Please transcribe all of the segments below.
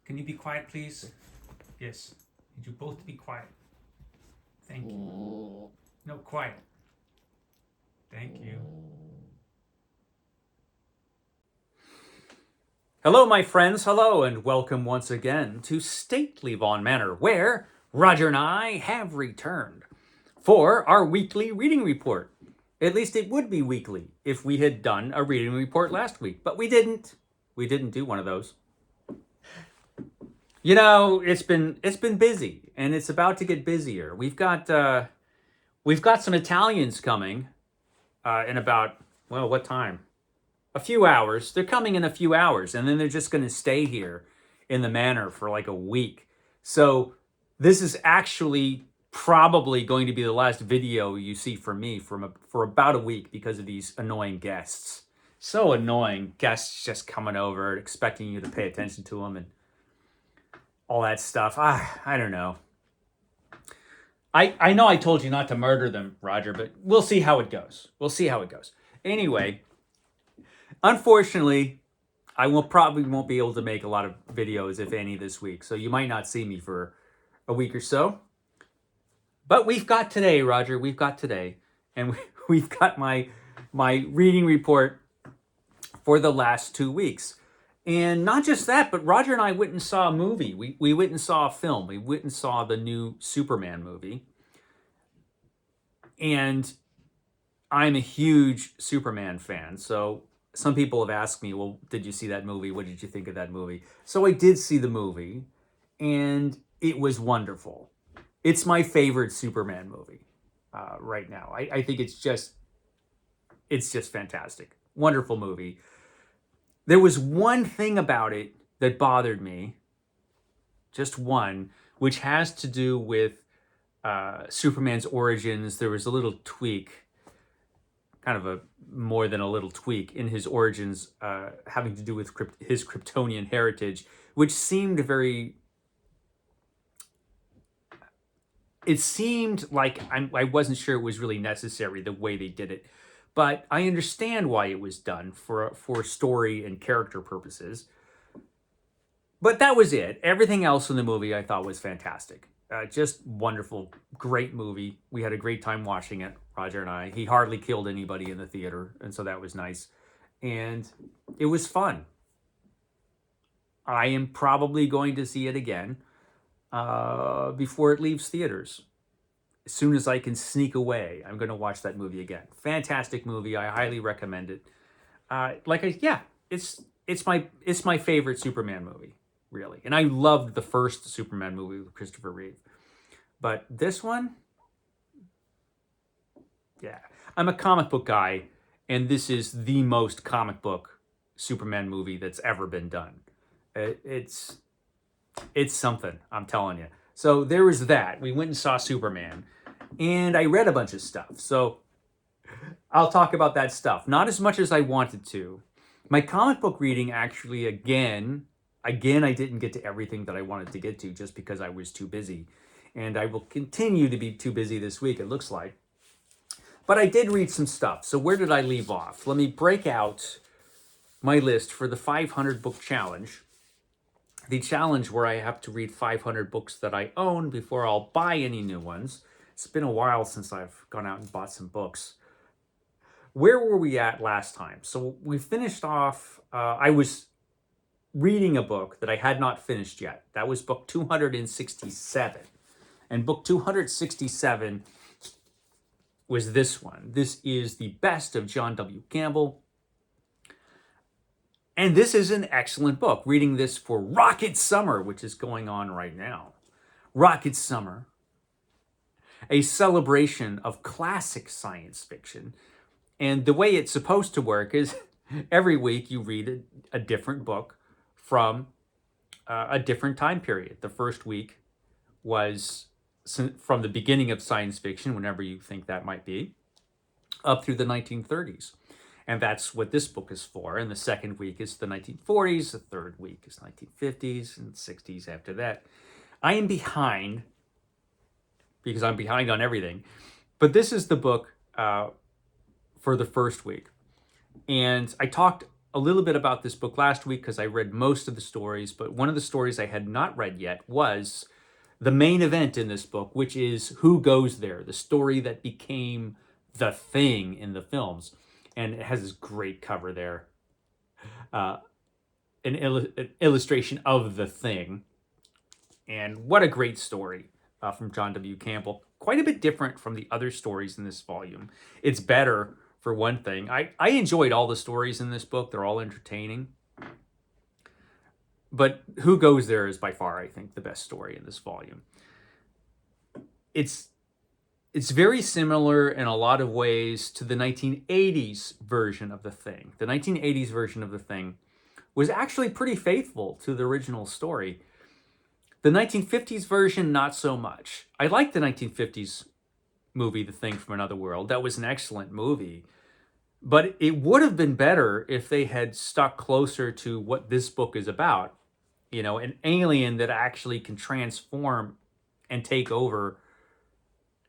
Can you be quiet, please? Yes. Need you both to be quiet. Thank you. No, quiet. Thank you. Hello, my friends. Hello, and welcome once again to stately Vaughan Manor, where Roger and I have returned for our weekly reading report. At least it would be weekly if we had done a reading report last week, but we didn't. We didn't do one of those. You know, it's been busy, and it's about to get busier. We've got some Italians coming in about, well, what time? A few hours. They're coming in a few hours, and then they're just going to stay here in the manor for like a week. So this is actually probably going to be the last video you see from me for about a week because of these annoying guests. So annoying, guests just coming over, expecting you to pay attention to them and all that stuff. I don't know. I know I told you not to murder them, Roger, but we'll see how it goes. We'll see how it goes. Anyway, unfortunately, I probably won't be able to make a lot of videos, if any, this week. So you might not see me for a week or so. But we've got today, Roger. We've got today. And we've got my reading report for the last 2 weeks. And not just that, but Roger and I went and saw a movie. We went and saw a film. We went and saw the new Superman movie. And I'm a huge Superman fan. So some people have asked me, well, did you see that movie? What did you think of that movie? So I did see the movie, and it was wonderful. It's my favorite Superman movie right now. I think it's just fantastic. Wonderful movie. There was one thing about it that bothered me, just one, which has to do with Superman's origins. There was a little tweak, kind of a more than a little tweak in his origins, having to do with his Kryptonian heritage, which seemed it seemed like I wasn't sure it was really necessary the way they did it. But I understand why it was done for story and character purposes. But that was it. Everything else in the movie I thought was fantastic. Just wonderful, great movie. We had a great time watching it, Roger and I. He hardly killed anybody in the theater, and so that was nice. And it was fun. I am probably going to see it again before it leaves theaters. As soon as I can sneak away, I'm going to watch that movie again. Fantastic movie. I highly recommend it. It's my favorite Superman movie, really. And I loved the first Superman movie with Christopher Reeve. But this one, yeah. I'm a comic book guy, and this is the most comic book Superman movie that's ever been done. It's something, I'm telling you. So there was that. We went and saw Superman. And I read a bunch of stuff. So I'll talk about that stuff. Not as much as I wanted to. My comic book reading actually, again, I didn't get to everything that I wanted to get to just because I was too busy. And I will continue to be too busy this week, it looks like. But I did read some stuff. So where did I leave off? Let me break out my list for the 500 book challenge. The challenge where I have to read 500 books that I own before I'll buy any new ones. It's been a while since I've gone out and bought some books. Where were we at last time? So we finished off, I was reading a book that I had not finished yet. That was book 267. And book 267 was this one. This is The Best of John W. Campbell. And this is an excellent book. Reading this for Rocket Summer, which is going on right now. Rocket Summer. A celebration of classic science fiction. And the way it's supposed to work is every week you read a different book from a different time period. The first week was from the beginning of science fiction, whenever you think that might be, up through the 1930s. And that's what this book is for. And the second week is the 1940s. The third week is 1950s and 60s after that. I am behind because I'm behind on everything. But this is the book for the first week. And I talked a little bit about this book last week because I read most of the stories, but one of the stories I had not read yet was the main event in this book, which is Who Goes There, the story that became the thing in the films. And it has this great cover there, an illustration of the thing. And what a great story from John W. Campbell. Quite a bit different from the other stories in this volume. It's better, for one thing. I enjoyed all the stories in this book. They're all entertaining. But Who Goes There is by far, I think, the best story in this volume. It's very similar in a lot of ways to the 1980s version of The Thing. The 1980s version of The Thing was actually pretty faithful to the original story. The 1950s version, not so much. I like the 1950s movie, The Thing from Another World. That was an excellent movie. But it would have been better if they had stuck closer to what this book is about. You know, an alien that actually can transform and take over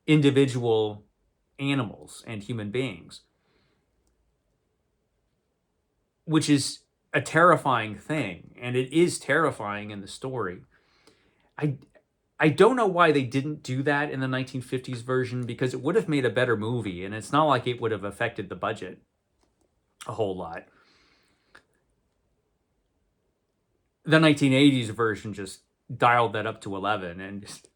individual animals and human beings, which is a terrifying thing, and it is terrifying in the story. I don't know why they didn't do that in the 1950s version, because it would have made a better movie, and it's not like it would have affected the budget a whole lot. The 1980s version just dialed that up to 11 and just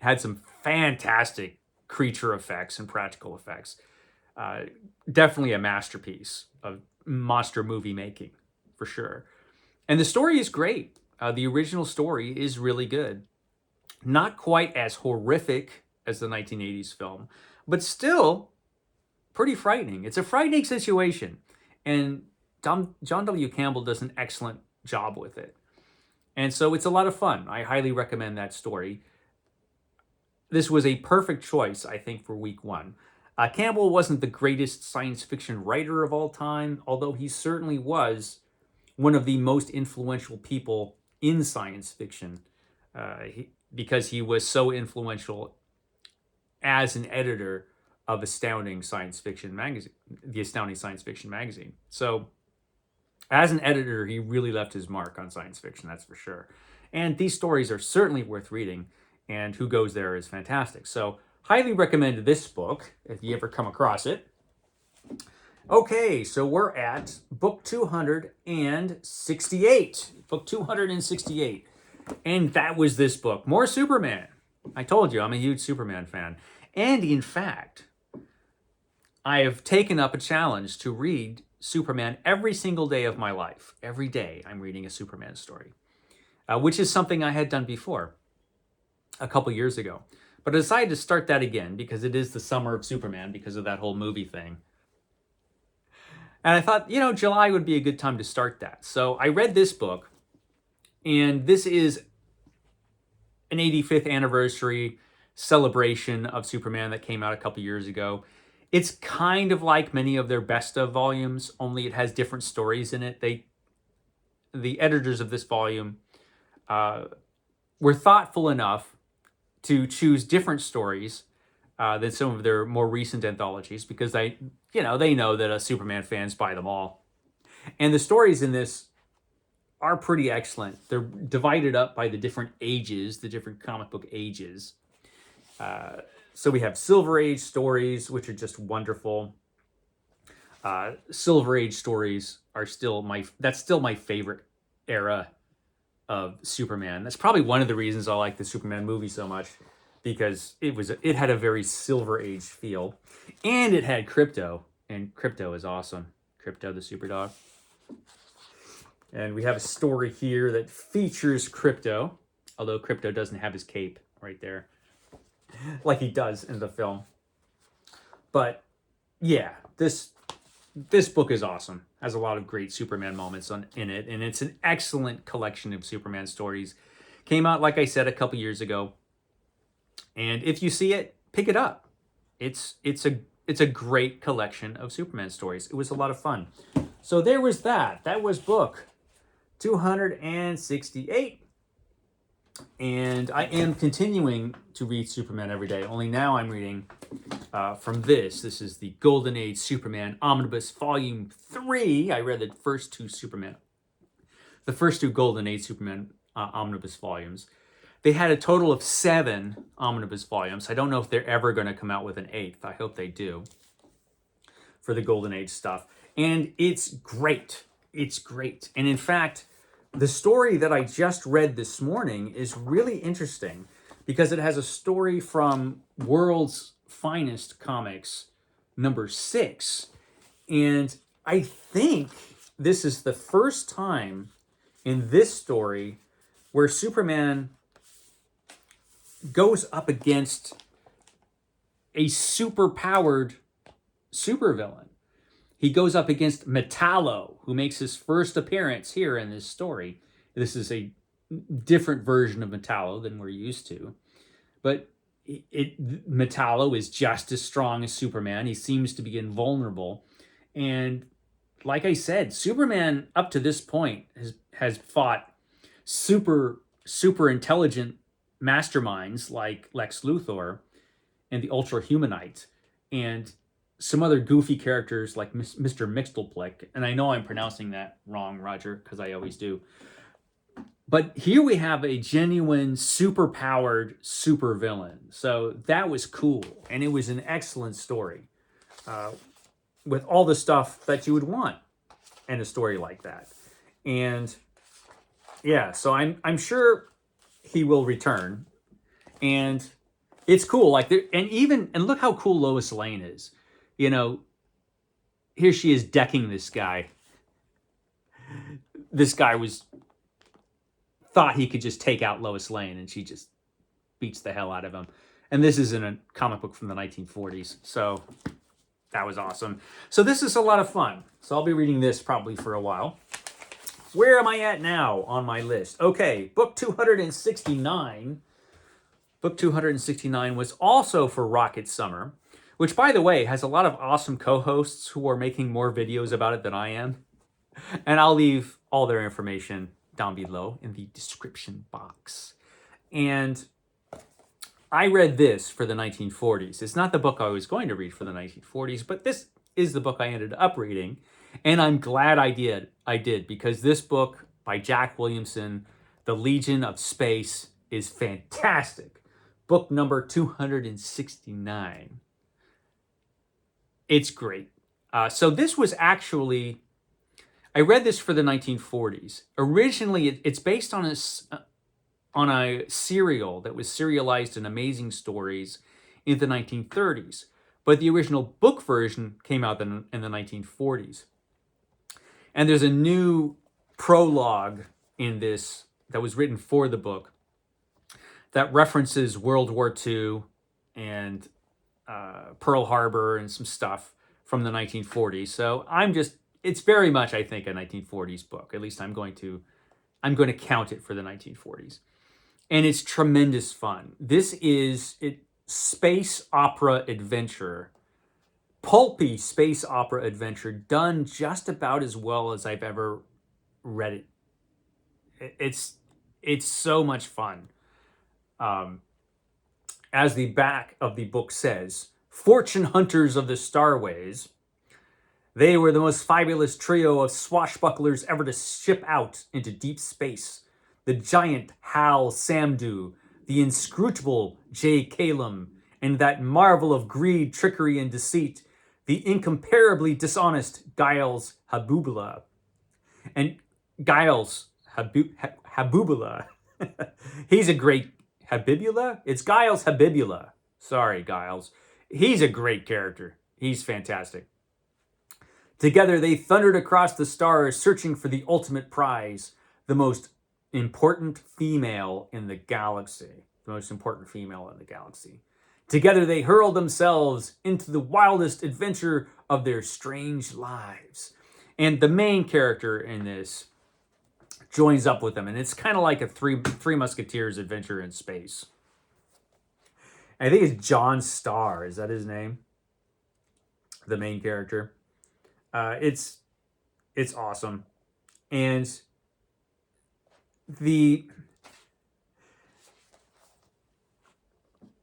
had some fantastic creature effects and practical effects. Definitely a masterpiece of monster movie making, for sure. And the story is great. The original story is really good. Not quite as horrific as the 1980s film, but still pretty frightening. It's a frightening situation. And John W. Campbell does an excellent job with it. And so it's a lot of fun. I highly recommend that story. This was a perfect choice, I think, for week one. Campbell wasn't the greatest science fiction writer of all time, although he certainly was one of the most influential people in science fiction, because he was so influential as an editor of Astounding Science Fiction magazine, the Astounding Science Fiction magazine. So as an editor, he really left his mark on science fiction, that's for sure. And these stories are certainly worth reading, and Who Goes There is fantastic. So highly recommend this book if you ever come across it. Okay, so we're at book 268. Book 268. And that was this book. More Superman. I told you, I'm a huge Superman fan. And in fact, I have taken up a challenge to read Superman every single day of my life. Every day I'm reading a Superman story, which is something I had done before a couple years ago. But I decided to start that again because it is the summer of Superman because of that whole movie thing. And I thought, you know, July would be a good time to start that. So I read this book, and this is an 85th anniversary celebration of Superman that came out a couple years ago. It's kind of like many of their best of volumes, only it has different stories in it. The editors of this volume were thoughtful enough to choose different stories than some of their more recent anthologies, because they know that Superman fans buy them all. And the stories in this are pretty excellent. They're divided up by the different ages, the different comic book ages. So we have Silver Age stories, which are just wonderful. Silver Age stories are still that's still my favorite era of Superman. That's probably one of the reasons I like the Superman movie so much, because it had a very Silver Age feel, and it had Krypto, and Krypto is awesome. Krypto the Superdog. And we have a story here that features Krypto, although Krypto doesn't have his cape right there, like he does in the film. But yeah, this book is awesome. Has a lot of great Superman moments in it, and it's an excellent collection of Superman stories. Came out, like I said, a couple years ago. And if you see it, pick it up. It's a great collection of Superman stories. It was a lot of fun. So there was that. That was book 268. And I am continuing to read Superman every day, only now I'm reading from this. This is the Golden Age Superman Omnibus Volume 3. I read the first two Golden Age Superman omnibus volumes. They had a total of 7 omnibus volumes. I don't know if they're ever going to come out with an 8th. I hope they do for the Golden Age stuff. And it's great. It's great. And in fact, the story that I just read this morning is really interesting because it has a story from World's Finest Comics number 6. And I think this is the first time in this story where Superman goes up against a super-powered supervillain. He goes up against Metallo, who makes his first appearance here in this story. This is a different version of Metallo than we're used to. But Metallo is just as strong as Superman. He seems to be invulnerable. And like I said, Superman up to this point has fought super intelligent masterminds like Lex Luthor and the Ultra Humanite and some other goofy characters like Mr. Mixtleplick. And I know I'm pronouncing that wrong, Roger, because I always do. But here we have a genuine super-powered supervillain. So that was cool. And it was an excellent story with all the stuff that you would want in a story like that. And yeah, so I'm sure he will return. And it's cool. Like, and look how cool Lois Lane is. You know, here she is decking this guy. This guy thought he could just take out Lois Lane, and she just beats the hell out of him. And this is in a comic book from the 1940s. So that was awesome. So this is a lot of fun. So I'll be reading this probably for a while. Where am I at now on my list? Okay, book 269. Book 269 was also for Rocket Summer, which, by the way, has a lot of awesome co-hosts who are making more videos about it than I am. And I'll leave all their information down below in the description box. And I read this for the 1940s. It's not the book I was going to read for the 1940s, but this is the book I ended up reading. And I'm glad I did, because this book by Jack Williamson, The Legion of Space, is fantastic. Book number 269. It's great. So this was actually, I read this for the 1940s. Originally, it's based on a serial that was serialized in Amazing Stories in the 1930s. But the original book version came out in the 1940s. And there's a new prologue in this that was written for the book that references World War II and Pearl Harbor and some stuff from the 1940s. So it's very much, I think, a 1940s book. At least I'm going to count it for the 1940s. And it's tremendous fun. This is space opera adventure, pulpy space opera adventure, done just about as well as I've ever read it. It's so much fun. As the back of the book says, fortune hunters of the starways, they were the most fabulous trio of swashbucklers ever to ship out into deep space. The giant Hal Samdu, the inscrutable J. Calum, and that marvel of greed, trickery, and deceit, the incomparably dishonest Giles Habubula. And Giles Habubula, he's a great Habibula? It's Giles Habibula. Sorry, Giles. He's a great character. He's fantastic. Together, they thundered across the stars, searching for the ultimate prize, the most important female in the galaxy. The most important female in the galaxy. Together, they hurled themselves into the wildest adventure of their strange lives. And the main character in this joins up with them, and it's kind of like a Three Musketeers adventure in space. I think it's John Starr. Is that his name? The main character. It's awesome, and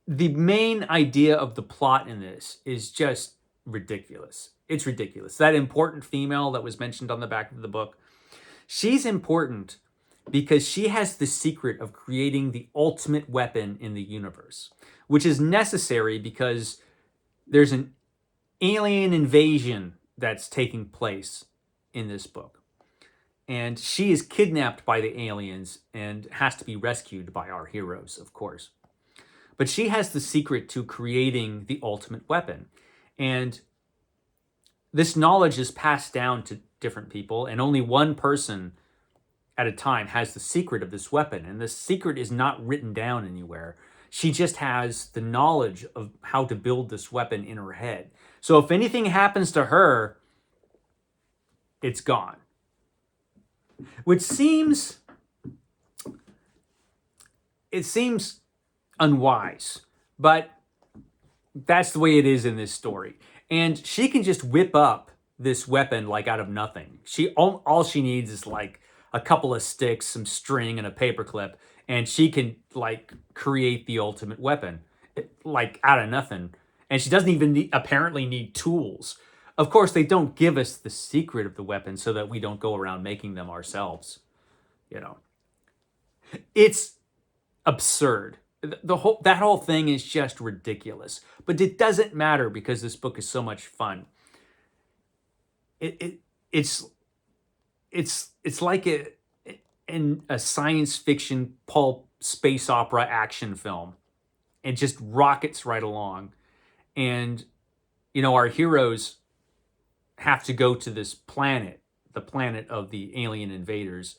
the main idea of the plot in this is just ridiculous. It's ridiculous. That important female that was mentioned on the back of the book, she's important because she has the secret of creating the ultimate weapon in the universe, which is necessary because there's an alien invasion that's taking place in this book. And she is kidnapped by the aliens and has to be rescued by our heroes, of course. But she has the secret to creating the ultimate weapon. And this knowledge is passed down to different people, and only one person at a time has the secret of this weapon. And this secret is not written down anywhere. She just has the knowledge of how to build this weapon in her head. So if anything happens to her, it's gone. Which seems unwise, but that's the way it is in this story. And she can just whip up this weapon like out of nothing. All she needs is like a couple of sticks, some string, and a paperclip, and she can like create the ultimate weapon like out of nothing. And she doesn't even apparently need tools. Of course, they don't give us the secret of the weapon so that we don't go around making them ourselves. You know, it's absurd. That whole thing is just ridiculous. But it doesn't matter because this book is so much fun. It's like a science fiction pulp space opera action film. It just rockets right along. And, you know, our heroes have to go to this planet, the planet of the alien invaders,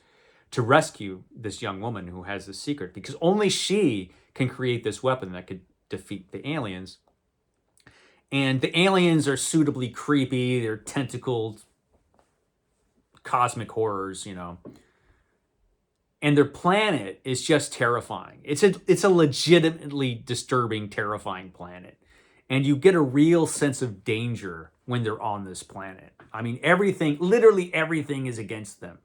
to rescue this young woman who has the secret, because only she can create this weapon that could defeat the aliens. And the aliens are suitably creepy. They're tentacled cosmic horrors, you know. And their planet is just terrifying. It's a legitimately disturbing, terrifying planet. And you get a real sense of danger when they're on this planet. I mean, literally everything is against them.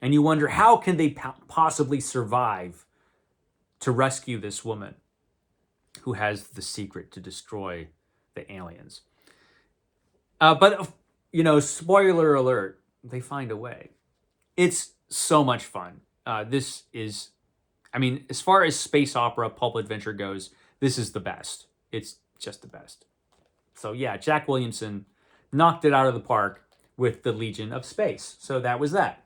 And you wonder, how can they possibly survive to rescue this woman who has the secret to destroy the aliens? But, you know, spoiler alert, they find a way. It's so much fun. This is, I mean, as far as space opera, pulp adventure goes, this is the best. It's just the best. So yeah, Jack Williamson knocked it out of the park with The Legion of Space. So that was that.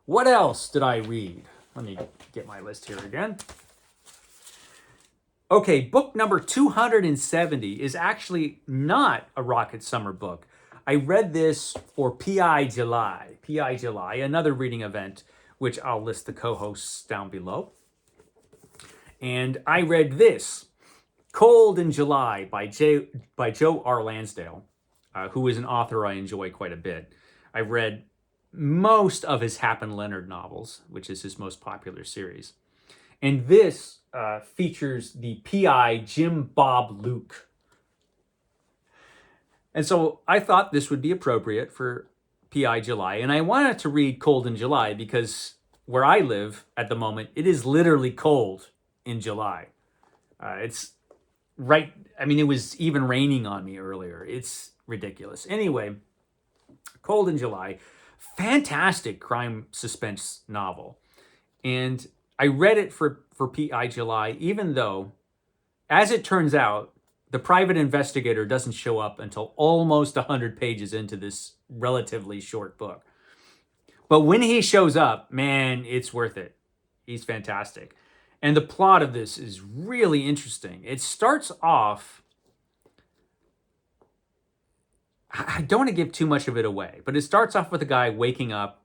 What else did I read? Let me get my list here again. Okay, book number 270 is actually not a Rocket Summer book. I read this for PI July, another reading event, which I'll list the co-hosts down below. And I read this, Cold in July by Joe R. Lansdale, who is an author I enjoy quite a bit. I read most of his Hap and Leonard novels, which is his most popular series. And this features the PI Jim Bob Luke. And so I thought this would be appropriate for PI July. And I wanted to read Cold in July because where I live at the moment, it is literally cold in July. It's right. I mean, it was even raining on me earlier. It's ridiculous. Anyway, Cold in July, fantastic crime suspense novel. And I read it for PI July, even though, as it turns out, the private investigator doesn't show up until almost 100 pages into this relatively short book. But when he shows up, man, it's worth it. He's fantastic. And the plot of this is really interesting. It starts off, I don't want to give too much of it away, but it starts off with a guy waking up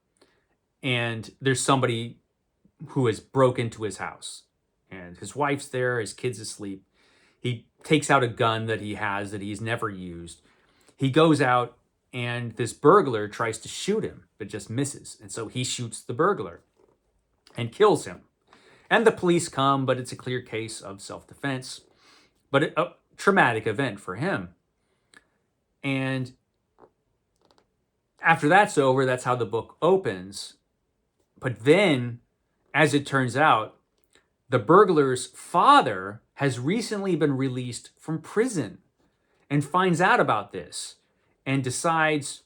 and there's somebody who has broke into his house. And his wife's there, his kid's asleep. He takes out a gun that he has that he's never used. He goes out and this burglar tries to shoot him, but just misses. And so he shoots the burglar and kills him. And the police come, but it's a clear case of self-defense. But a traumatic event for him. And after that's over, that's how the book opens. But then, as it turns out, the burglar's father has recently been released from prison and finds out about this and decides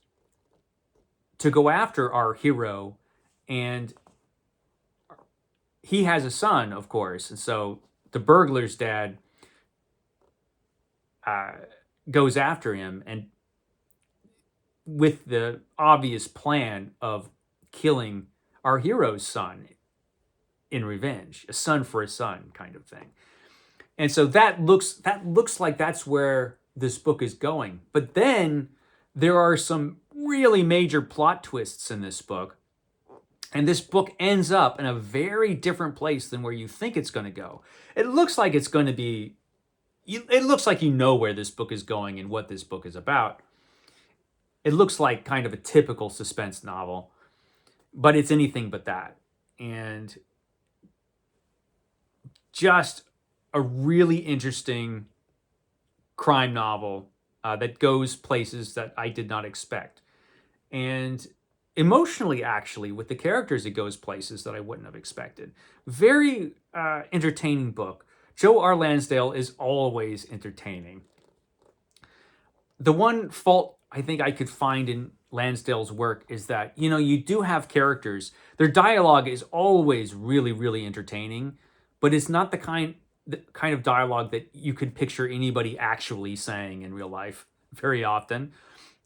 to go after our hero. And he has a son, of course. And so the burglar's dad goes after him, and with the obvious plan of killing our hero's son in revenge, a son for a son kind of thing. And so that looks like that's where this book is going. But then there are some really major plot twists in this book. And this book ends up in a very different place than where you think it's going to go. It looks like it's going to be, it looks like you know where this book is going and what this book is about. It looks like kind of a typical suspense novel, but it's anything but that. And just a really interesting crime novel that goes places that I did not expect. And emotionally, actually, with the characters, it goes places that I wouldn't have expected. Very entertaining book. Joe R. Lansdale is always entertaining. The one fault I think I could find in Lansdale's work is that, you know, you do have characters. Their dialogue is always really, really entertaining, but it's not the kind of dialogue that you could picture anybody actually saying in real life very often.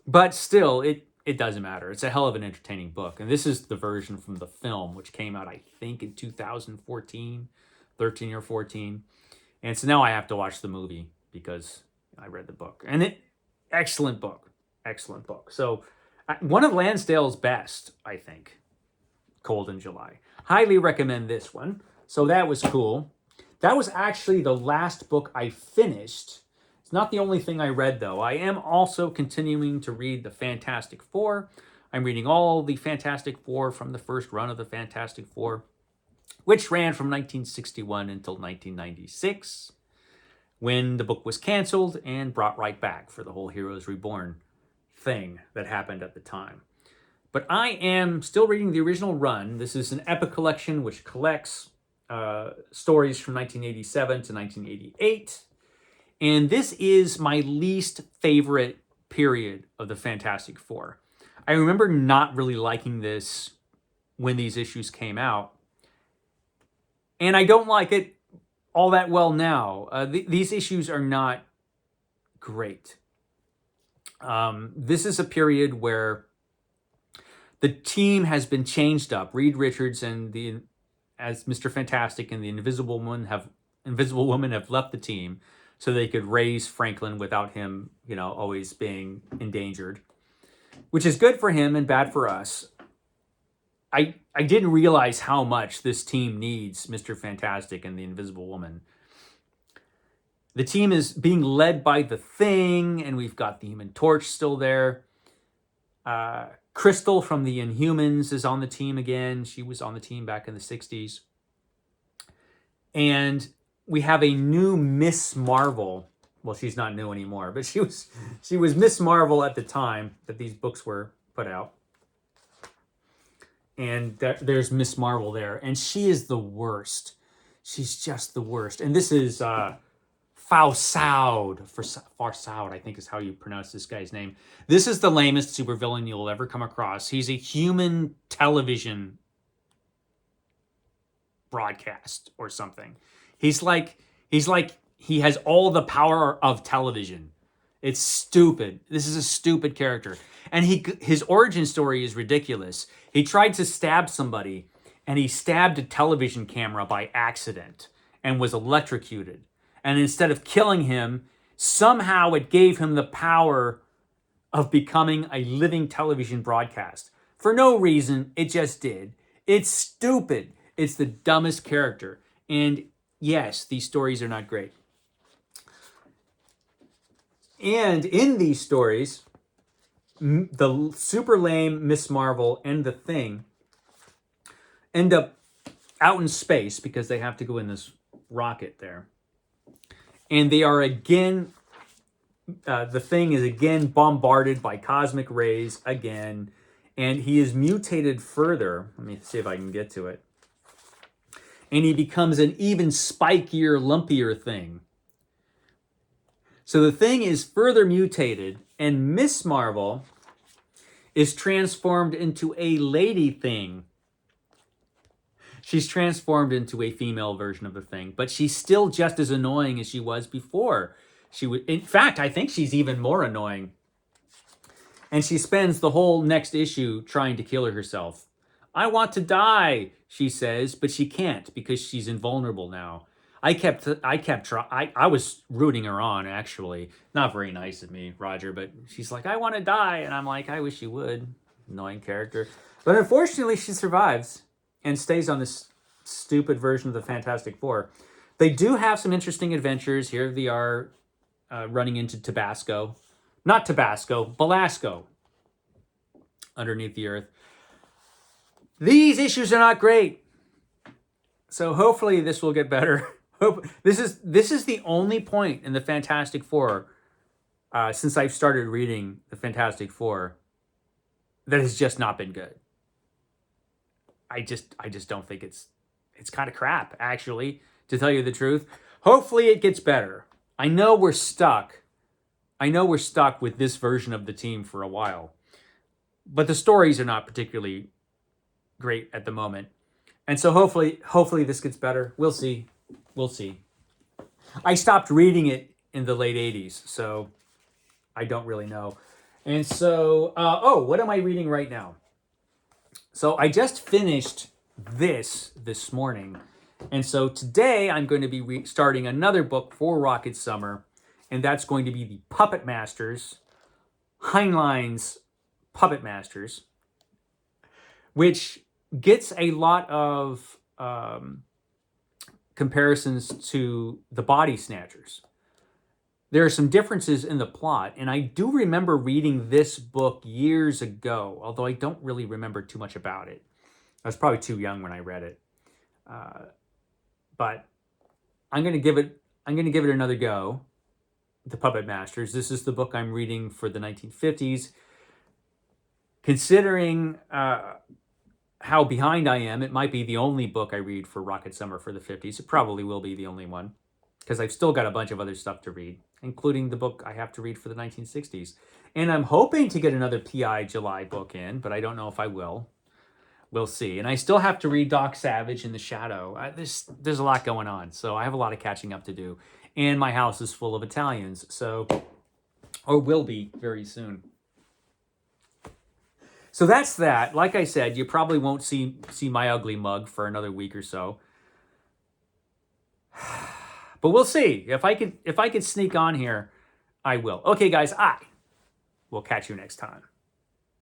But still, it doesn't matter. It's a hell of an entertaining book. And this is the version from the film, which came out, I think, in 2014, 13 or 14. And so now I have to watch the movie because I read the book. And excellent book. Excellent book. So one of Lansdale's best, I think, Cold in July. Highly recommend this one. So that was cool. That was actually the last book I finished. It's not the only thing I read, though. I am also continuing to read the Fantastic Four. I'm reading all the Fantastic Four from the first run of the Fantastic Four, which ran from 1961 until 1996, when the book was canceled and brought right back for the whole Heroes Reborn thing that happened at the time. But I am still reading the original run. This is an epic collection which collects stories from 1987 to 1988. And this is my least favorite period of the Fantastic Four. I remember not really liking this when these issues came out. And I don't like it all that well now. These issues are not great. This is a period where the team has been changed up. Reed Richards and as Mr. Fantastic and the Invisible Woman have left the team so they could raise Franklin without him, you know, always being endangered, which is good for him and bad for us. I didn't realize how much this team needs Mr. Fantastic and the Invisible Woman. The team is being led by the Thing, and we've got the Human Torch still there. Crystal from the Inhumans is on the team again. She was on the team back in the 60s. And we have a new Miss Marvel. Well, she's not new anymore, but she was Miss Marvel at the time that these books were put out. And there's Miss Marvel there, and she is the worst. She's just the worst. And this is Farsoud, I think is how you pronounce this guy's name. This is the lamest supervillain you'll ever come across. He's a human television broadcast or something. He's like he has all the power of television. It's stupid. This is a stupid character. And his origin story is ridiculous. He tried to stab somebody, and he stabbed a television camera by accident and was electrocuted. And instead of killing him, somehow it gave him the power of becoming a living television broadcast. For no reason, it just did. It's stupid. It's the dumbest character. And yes, these stories are not great. And in these stories, the super lame Miss Marvel and the Thing end up out in space because they have to go in this rocket there. And they are again, the Thing is again bombarded by cosmic rays again. And he is mutated further. Let me see if I can get to it. and he becomes an even spikier, lumpier thing. So the thing is further mutated, and Miss Marvel is transformed into a lady thing. She's transformed into a female version of the thing, but she's still just as annoying as she was before. In fact, I think she's even more annoying. And she spends the whole next issue trying to kill herself. I want to die, she says, but she can't because she's invulnerable now. I was rooting her on, actually. Not very nice of me, Roger, but she's like, I want to die. And I'm like, I wish you would. Annoying character. But unfortunately, she survives and stays on this stupid version of the Fantastic Four. They do have some interesting adventures. Here they are running into Tabasco. Not Tabasco, Belasco. Underneath the earth. These issues are not great. So hopefully this will get better. This is the only point in the Fantastic Four since I've started reading the Fantastic Four that has just not been good. I just don't think it's kind of crap, actually, to tell you the truth. Hopefully it gets better. I know we're stuck with this version of the team for a while. But the stories are not particularly great at the moment. And so hopefully this gets better. We'll see. We'll see. I stopped reading it in the late 80s, so I don't really know. And so, what am I reading right now? So I just finished this morning. And so today I'm going to be starting another book for Rocket Summer, and that's going to be the Puppet Masters, Heinlein's Puppet Masters, which gets a lot of comparisons to the Body Snatchers. There are some differences in the plot, and I do remember reading this book years ago, although I don't really remember too much about it. I was probably too young when I read it. But I'm going to give it another go. The Puppet Masters. This is the book I'm reading for the 1950s. Considering how behind I am, it might be the only book I read for Rocket Summer for the 50s. It probably will be the only one, because I've still got a bunch of other stuff to read, including the book I have to read for the 1960s. And I'm hoping to get another P.I. July book in, but I don't know if I will. We'll see. And I still have to read Doc Savage in the Shadow. There's a lot going on, so I have a lot of catching up to do. And my house is full of Italians, or will be very soon. So that's that. Like I said, you probably won't see my ugly mug for another week or so. But we'll see. If I could sneak on here, I will. Okay, guys, I will catch you next time.